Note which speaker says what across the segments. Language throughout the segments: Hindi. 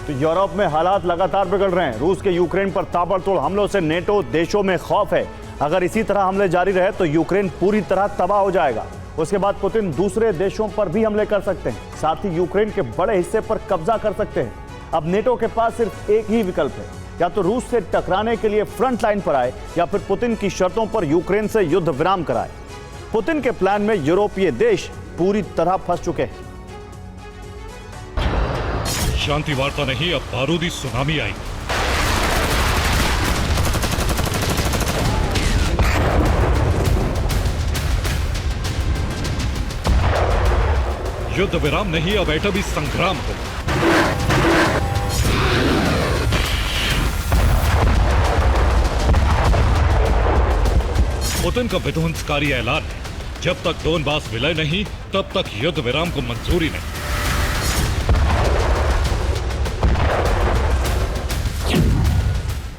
Speaker 1: तो यूरोप में हालात लगातार बिगड़ रहे हैं। रूस के यूक्रेन पर ताबड़तोड़ हमलों से नेटो देशों में खौफ है। अगर इसी तरह हमले जारी रहे तो यूक्रेन पूरी तरह तबाह हो जाएगा। उसके बाद पुतिन दूसरे देशों पर भी हमले कर सकते हैं, साथ ही यूक्रेन के बड़े हिस्से पर कब्जा कर सकते हैं। अब नेटो के पास सिर्फ एक ही विकल्प है, या तो रूस से टकराने के लिए फ्रंट लाइन पर आए या फिर पुतिन की शर्तों पर यूक्रेन से युद्ध विराम कराए। पुतिन के प्लान में यूरोपीय देश पूरी तरह फंस चुके हैं।
Speaker 2: शांति वार्ता नहीं, अब बारूदी सुनामी आई। युद्ध विराम नहीं, अब एटमी संग्राम हो। पुतिन का विध्वंसकारी ऐलान है, जब तक डोनबास विलय नहीं तब तक युद्ध विराम को मंजूरी नहीं।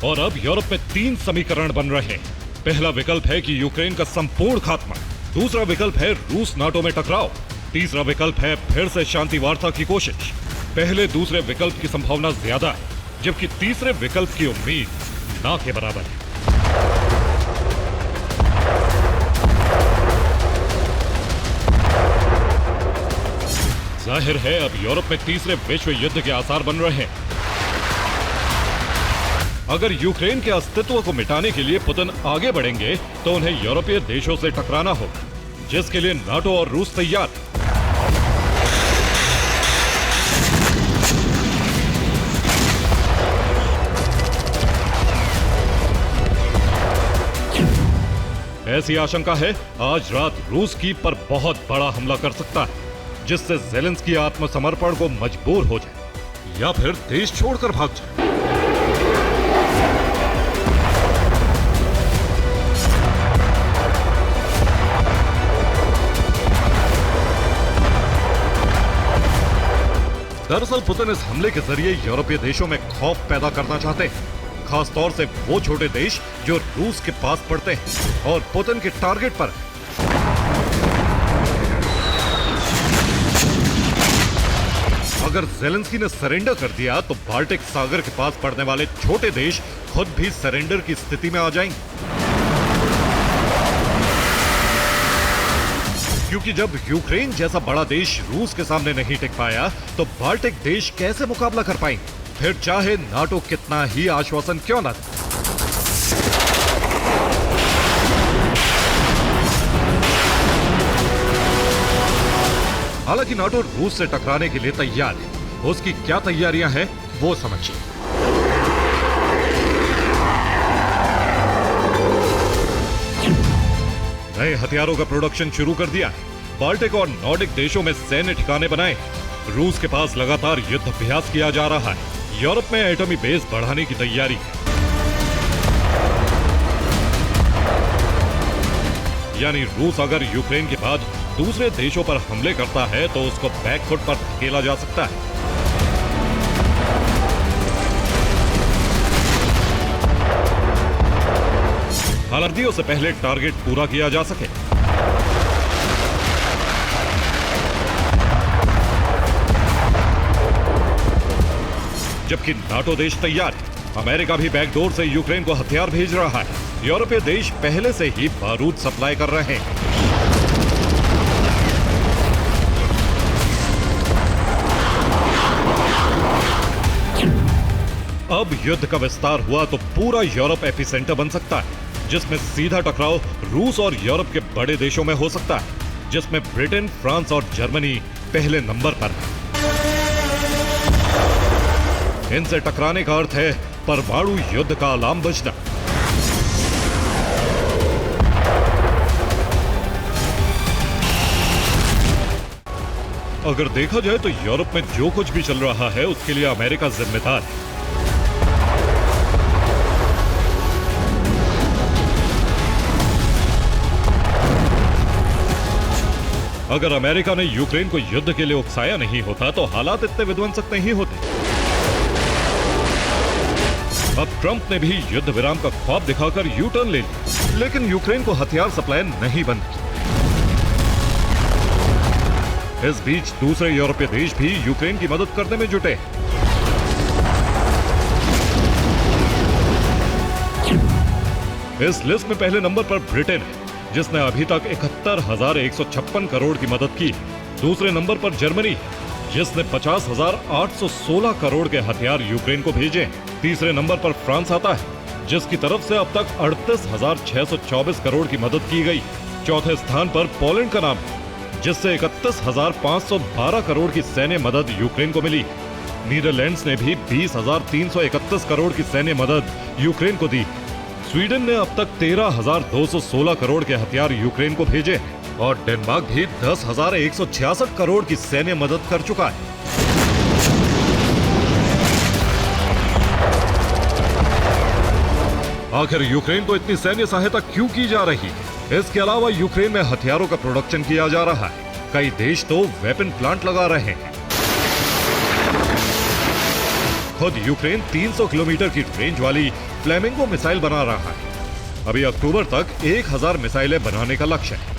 Speaker 2: और अब यूरोप में 3 समीकरण बन रहे हैं। पहला विकल्प है कि यूक्रेन का संपूर्ण खात्मा, दूसरा विकल्प है रूस नाटो में टकराव, तीसरा विकल्प है फिर से शांति वार्ता की कोशिश। पहले दूसरे विकल्प की संभावना ज्यादा है, जबकि तीसरे विकल्प की उम्मीद ना के बराबर है। जाहिर है अब यूरोप में तीसरे विश्व युद्ध के आसार बन रहे हैं। अगर यूक्रेन के अस्तित्व को मिटाने के लिए पुतिन आगे बढ़ेंगे तो उन्हें यूरोपीय देशों से टकराना होगा, जिसके लिए नाटो और रूस तैयार। ऐसी आशंका है आज रात रूस कीव पर बहुत बड़ा हमला कर सकता है, जिससे ज़ेलेंस्की आत्मसमर्पण को मजबूर हो जाए या फिर देश छोड़कर भाग जाए। दरअसल पुतिन इस हमले के जरिए यूरोपीय देशों में खौफ पैदा करना चाहते हैं, खास तौर से वो छोटे देश जो रूस के पास पड़ते हैं और पुतिन के टारगेट पर। अगर ज़ेलेंस्की ने सरेंडर कर दिया तो बाल्टिक सागर के पास पड़ने वाले छोटे देश खुद भी सरेंडर की स्थिति में आ जाएंगे, क्योंकि जब यूक्रेन जैसा बड़ा देश रूस के सामने नहीं टिक पाया तो बाल्टिक देश कैसे मुकाबला कर पाएंगे, फिर चाहे नाटो कितना ही आश्वासन क्यों न दे। हालांकि नाटो रूस से टकराने के लिए तैयार है, उसकी क्या तैयारियां हैं वो समझिए। नए हथियारों का प्रोडक्शन शुरू कर दिया है, बाल्टिक और नॉर्डिक देशों में सैन्य ठिकाने बनाए, रूस के पास लगातार युद्ध अभ्यास किया जा रहा है, यूरोप में एटमी बेस बढ़ाने की तैयारी है। यानी रूस अगर यूक्रेन के बाद दूसरे देशों पर हमले करता है तो उसको बैकफुट पर धकेला जा सकता है। हालांकि से पहले टारगेट पूरा किया जा सके। जबकि नाटो देश तैयार है, अमेरिका भी बैकडोर से यूक्रेन को हथियार भेज रहा है, यूरोपीय देश पहले से ही बारूद सप्लाई कर रहे हैं। अब युद्ध का विस्तार हुआ तो पूरा यूरोप एपिसेंटर बन सकता है, जिसमें सीधा टकराव रूस और यूरोप के बड़े देशों में हो सकता है, जिसमें ब्रिटेन, फ्रांस और जर्मनी पहले नंबर पर है। इनसे टकराने का अर्थ है परमाणु युद्ध का अलार्म बजना। अगर देखा जाए तो यूरोप में जो कुछ भी चल रहा है उसके लिए अमेरिका जिम्मेदार है। अगर अमेरिका ने यूक्रेन को युद्ध के लिए उकसाया नहीं होता तो हालात इतने विध्वंसक नहीं होते। अब ट्रंप ने भी युद्ध विराम का ख्वाब दिखाकर यू टर्न ले लिया, लेकिन यूक्रेन को हथियार सप्लाई नहीं बंद की। इस बीच दूसरे यूरोपीय देश भी यूक्रेन की मदद करने में जुटे हैं। इस लिस्ट में पहले नंबर पर ब्रिटेन है, जिसने अभी तक 71,156 करोड़ की मदद की। दूसरे नंबर पर जर्मनी है, जिसने 50,816 करोड़ के हथियार यूक्रेन को भेजे। तीसरे नंबर पर फ्रांस आता है, जिसकी तरफ से अब तक 38,624 करोड़ की मदद की गई। चौथे स्थान पर पोलैंड का नाम है, जिससे 31,512 करोड़ की सैन्य मदद यूक्रेन को मिली। नीदरलैंड्स ने भी 20,331 करोड़ की सैन्य मदद यूक्रेन को दी। स्वीडन ने अब तक 13,216 करोड़ के हथियार यूक्रेन को भेजे हैं और डेनमार्क भी 10,166 करोड़ की सैन्य मदद कर चुका है। आखिर यूक्रेन को इतनी सैन्य सहायता क्यों की जा रही है? इसके अलावा यूक्रेन में हथियारों का प्रोडक्शन किया जा रहा है। कई देश तो वेपन प्लांट लगा रहे हैं। खुद यूक्रेन 300 किलोमीटर की रेंज वाली फ्लेमिंगो मिसाइल बना रहा है। अभी अक्टूबर तक 1000 मिसाइलें बनाने का लक्ष्य है।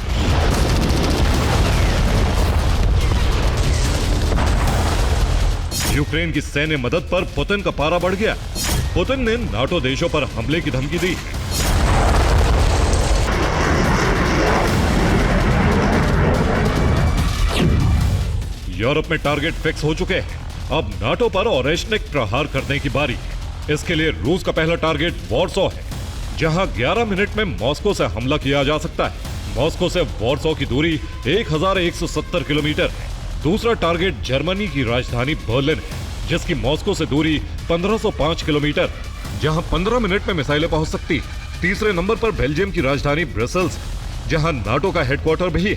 Speaker 2: यूक्रेन की सैन्य मदद पर पुतिन का पारा बढ़ गया। पुतिन ने नाटो देशों पर हमले की धमकी दी। यूरोप में टारगेट फिक्स हो चुके हैं। अब नाटो पर ओरेशनिक प्रहार करने की बारी है। इसके लिए रूस का पहला टारगेट वॉर्सो है, जहां 11 मिनट में मॉस्को से हमला किया जा सकता है। मॉस्को से वॉर्सो की दूरी 1170 किलोमीटर है। दूसरा टारगेट जर्मनी की राजधानी बर्लिन है, जिसकी मॉस्को से दूरी 1505 किलोमीटर, जहां 15 मिनट में मिसाइलें पहुंच सकती है। तीसरे नंबर पर बेल्जियम की राजधानी ब्रसेल्स, जहां नाटो का हेडक्वार्टर भी है।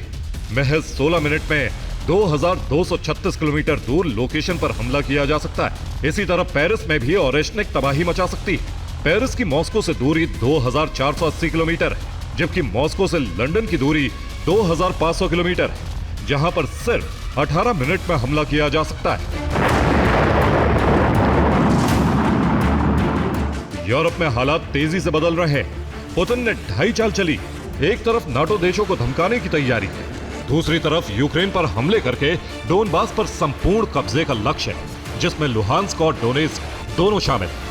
Speaker 2: महज 16 मिनट में 2236 किलोमीटर दूर लोकेशन पर हमला किया जा सकता है। इसी तरह पेरिस में भी ओरेशनिक तबाही मचा सकती है। पेरिस की मॉस्को से दूरी 2480 किलोमीटर है, जबकि मॉस्को से लंदन की दूरी 2500 किलोमीटर है, जहां पर सिर्फ 18 मिनट में हमला किया जा सकता है। यूरोप में हालात तेजी से बदल रहे हैं। पुतिन ने ढाई चाल चली। एक तरफ नाटो देशों को धमकाने की तैयारी है, दूसरी तरफ यूक्रेन पर हमले करके डोनबास पर संपूर्ण कब्जे का लक्ष्य है, जिसमें लुहांस्क और डोनेत्स्क दोनों शामिल हैं।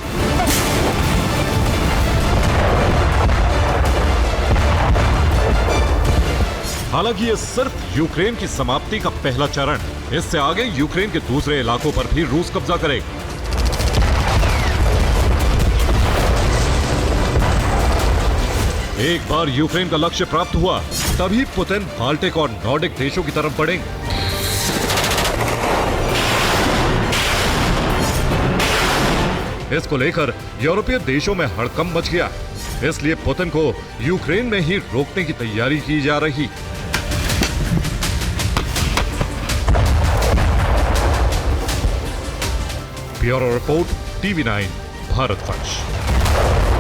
Speaker 2: हालांकि ये सिर्फ यूक्रेन की समाप्ति का पहला चरण है। इससे आगे यूक्रेन के दूसरे इलाकों पर भी रूस कब्जा करेगा। एक बार यूक्रेन का लक्ष्य प्राप्त हुआ, तभी पुतिन बाल्टिक और नॉर्डिक देशों की तरफ बढ़ेंगे। इसको लेकर यूरोपीय देशों में हड़कंप मच गया, इसलिए पुतिन को यूक्रेन में ही रोकने की तैयारी की जा रही। Bureau report, TV9 Bharat first.